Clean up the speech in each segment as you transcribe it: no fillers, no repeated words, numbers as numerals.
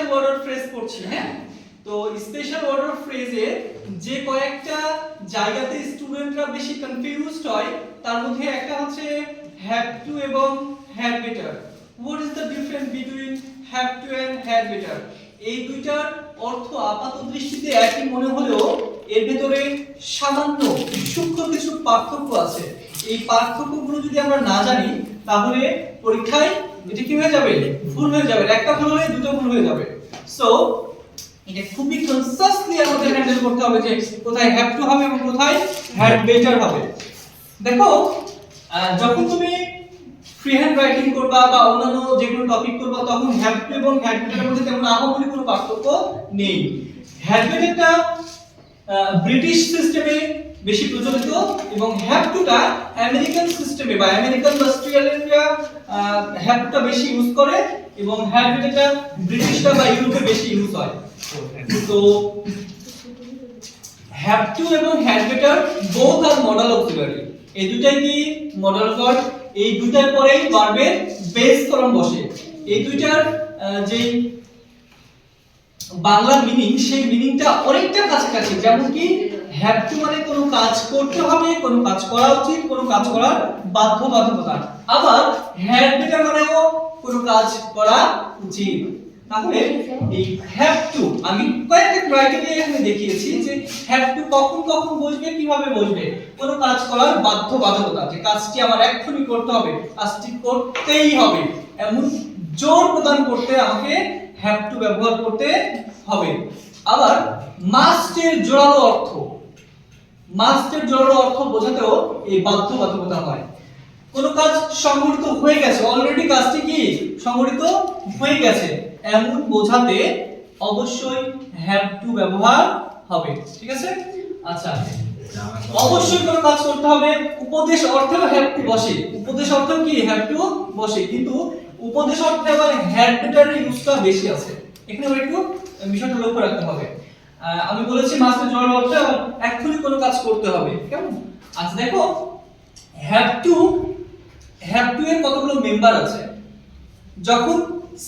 Special order phrase পড়ছি। হ্যাঁ, তো স্পেশাল অর্ডার ফ্রেজে যে কয়েকটা জায়গাতে স্টুডেন্টরা বেশি কনফিউজড হয় তার মধ্যে একটা হচ্ছে হ্যাভ টু এবং had better. What is the difference between have to and had better? এই দুইটার অর্থ আপাত দৃষ্টিতে একই মনে হলেও এর ভেতরে সামান্য সূক্ষ্ম কিছু পার্থক্য আছে। এই পার্থক্যগুলো যদি আমরা না জানি তাহলে পরীক্ষায় এটা কি হয়ে যাবে? ভুল হয়ে যাবে। একটা ভুল হলে দুটো ভুল হয়ে যাবে। সো এটা খুবই কনসাসলি আমাদের হ্যান্ডেল করতে হবে যে কোথায় হ্যাভ টু হবে এবং কোথায় হ্যাড বেটার হবে। দেখো, যখন তুমি ফ্রি হ্যান্ড রাইটিং করবা বা অন্যান্য যেগুলো টপিক করবা তখন হ্যাভ টু এবং হ্যাড বেটারের মধ্যে তেমন আহামরি কোনো পার্থক্য নেই। হ্যাড বেটারটা ব্রিটিশ সিস্টেমে বেশি প্রচলিত এবং হ্যাভ টুটা আমেরিকান সিস্টেমে বা আমেরিকান বা অস্ট্রেলিয়ানরা হ্যাভ টুটা বেশি ইউজ করে এবং হ্যাড বেটারটা ব্রিটিশরা বা ইউরোপে বেশি ইউজ হয়। তো হ্যাভ টু এবং had better both are modal auxiliary. এই দুটাই কি মডেল ভার্ব। এই দুটার পরেই ভার্বের বেস ফর্ম বসে। এই দুইটার যে বাংলা মিনিং সেই মিনিংটা অনেকটা কাছাকাছি। যেমন কি হ্যাভ টু মানে কোনো কাজ করতে হবে, কোনো কাজ করা উচিত, কোনো কাজ করার বাধ্যবাধকতা। আবার হ্যাড বেটার মানেও কোনো কাজ করা উচিত। তাহলে এই হ্যাভ টু আমি কয়েকটা ক্রাইটেরিয়া এখানে দেখিয়েছি যে হ্যাভ টু কখন কখন বসবে, কিভাবে বসবে। কোনো কাজ করার বাধ্যবাধকতা, যে কাজটি আমার এক্ষুনি করতে হবে, কাজটি করতেই হবে, এমন জোর প্রদান করতে আমাকে হ্যাভ টু ব্যবহার করতে হবে। আবার মাস্টের জোরালো অর্থ, মাস্টের জোরালো অর্থ বোঝাতেও এই বাধ্যবাধকতা হয়। কোন কাজ সংগঠিত হয়ে গেছে, অলরেডি কাজটি কি সংগঠিত হয়ে গেছে, এমন বোঝাতে অবশ্যই হ্যাভ টু ব্যবহার হবে। ঠিক আছে? আচ্ছা, অবশ্যই কোনো কাজ করতে হবে, উপদেশ অর্থেও হ্যাভ টু বসে। উপদেশ অর্থ কি হ্যাভ টু বসে, কিন্তু উপদেশ অর্থে আবার হ্যাড বেটারের ইউজটা বেশি আছে। এখানে একটু বিষয়টা লক্ষ্য রাখতে হবে। আমি বলেছি মাস্টার জোরালো অর্থে এক্ষুনি কোনো কাজ করতে হবে। কেমন? আচ্ছা দেখো, হ্যাভ টু এর কতগুলো মেম্বার আছে। যখন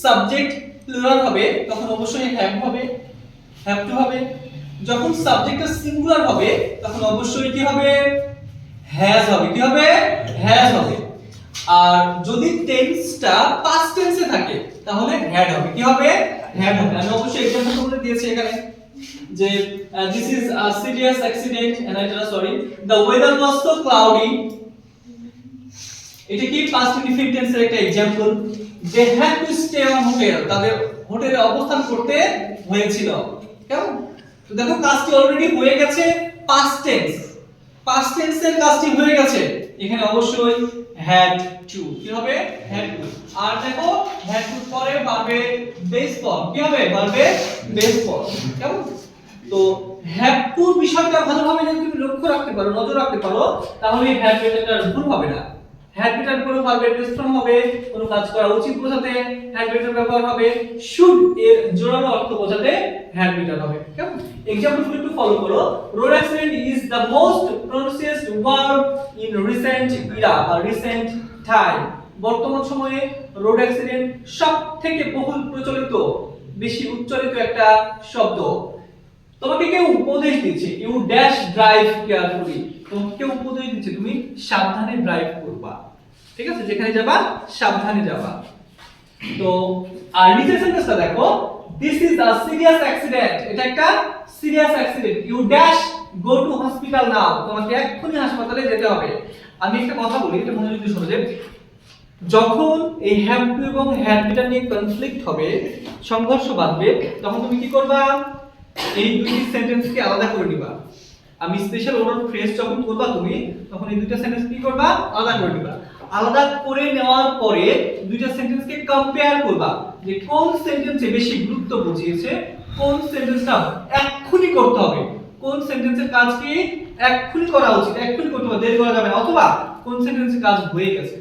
সাবজেক্ট প্লুরাল হবে তখন অবশ্যই হ্যাভ হবে, হ্যাভ টু হবে। যখন সাবজেক্টটা সিঙ্গুলার হবে তখন অবশ্যই কি হবে? হ্যাজ হবে। কি হবে? হ্যাজ হবে। আর যদি টেন্সটা পাস্ট টেন্সে থাকে তাহলে হ্যাড হবে। কি হবে? হ্যাড হবে। আমি অবশ্যই এক্সাম্পল করে দিয়েছি এখানে যে this is a serious accident and the weather was so cloudy। এটা কি পাস্ট ইনডিফিনিট টেন্সের একটা example. they had to stay on hotel, তাদের হোটেলে অবস্থান করতে হয়েছিল। কেমন? তো দেখো কাজটি অলরেডি হয়ে গেছে, পাস্ট টেন্স, পাস্ট টেন্সের কাজটি হয়ে গেছে, এখানে অবশ্যই had to। কি হবে? had to। আর দেখো had to পরে ভার্বে বেস ফর্ম। কি হবে? ভার্বে বেস ফর্ম। কেমন? তো have to বিষয়টা ভালোভাবে যদি তুমি লক্ষ্য রাখতে পারো, নজর রাখতে পারো, তাহলে have বেটারটা ভুল হবে না। had বেটার কোনো ভার্বে বেস ফর্ম হবে, কোনো কাজ করা উচিত বোঝাতে had বেটার ব্যবহার হবে, should এর জোরালো অর্থ বোঝাতে had বেটার হবে। কেমন? एग्जांपल একটু ফলো করো। road accident is the most pronounced verb in recent era or recent time। বর্তমান সময়ে রোড অ্যাক্সিডেন্ট সবথেকে বহুল প্রচলিত, বেশি উচ্চারিত একটা শব্দ। তোমাকে কেউ উপদেশ দিচ্ছে, ইউ ড্যাশ ড্রাইভ কেয়ারফুলি। তোমাকে কেউ উপদেশ দিচ্ছে তুমি সাবধানে ড্রাইভ করবা। ঠিক আছে? যেখানে যাবা সাবধানে যাবা। তো আর নিচের সেন্টেন্সটা দেখো, this is a serious accident. এটা একটা serious accident. You dash go to hospital now. তোমাকে এক্ষুনি হাসপাতালে যেতে হবে। আমি একটা কথা বলি, এটা মনোযোগ দিয়ে শোনো যে যখন এই হ্যাভ টু এবং হ্যাড বেটার নিয়ে কনফ্লিক্ট হবে, সংঘর্ষ বাঁধবে, তখন তুমি কি করবা? এই দুটি সেন্টেন্সকে আলাদা করে নিবা। আমি স্পেশাল অর্ডার ফ্রেজ যখন করবা তুমি, তখন এই দুটো সেন্টেন্স কি করবা? আলাদা করে নিবা। আলাদা করে নেওয়ার পরে দুইটা সেন্টেন্সকে কম্পেয়ার করবা যে কোন সেন্টেন্সে বেশি গুরুত্ব বুঝিয়েছে, কোন সেন্টেন্সটা এক্ষুনি করতে হবে, কোন সেন্টেন্সের কাজ কি এক্ষুনি করা উচিত, এক্ষুনি করতে হবে, দেরি করা যাবে না, অথবা কোন সেন্টেন্সের কাজ হয়ে গেছে।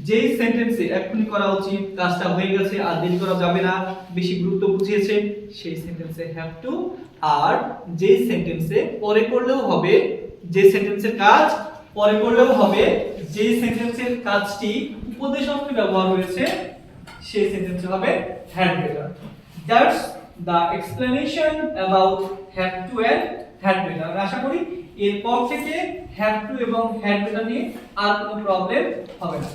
যেই সেন্টেন্সে এক্ষুনি করা উচিত, কাজটা হয়ে গেছে আর দেরি করা যাবে না, বেশি গুরুত্ব বুঝিয়েছে, সেই সেন্টেন্সে হ্যাভ টু। আর যেই সেন্টেন্সে পরে করলেও হবে, যে সেন্টেন্সের কাজ পরে করলেও হবে, যে সেন্টেন্সের কাজটি উপদেশ অর্থে ব্যবহার হয়েছে, সেই সেন্টেন্সে হবে had better. That's the explanation about have to and had better. আমি আশা করি এরপর থেকে হ্যাভ টু এবং হ্যাড বেটার নিয়ে আর কোনো প্রবলেম হবে না।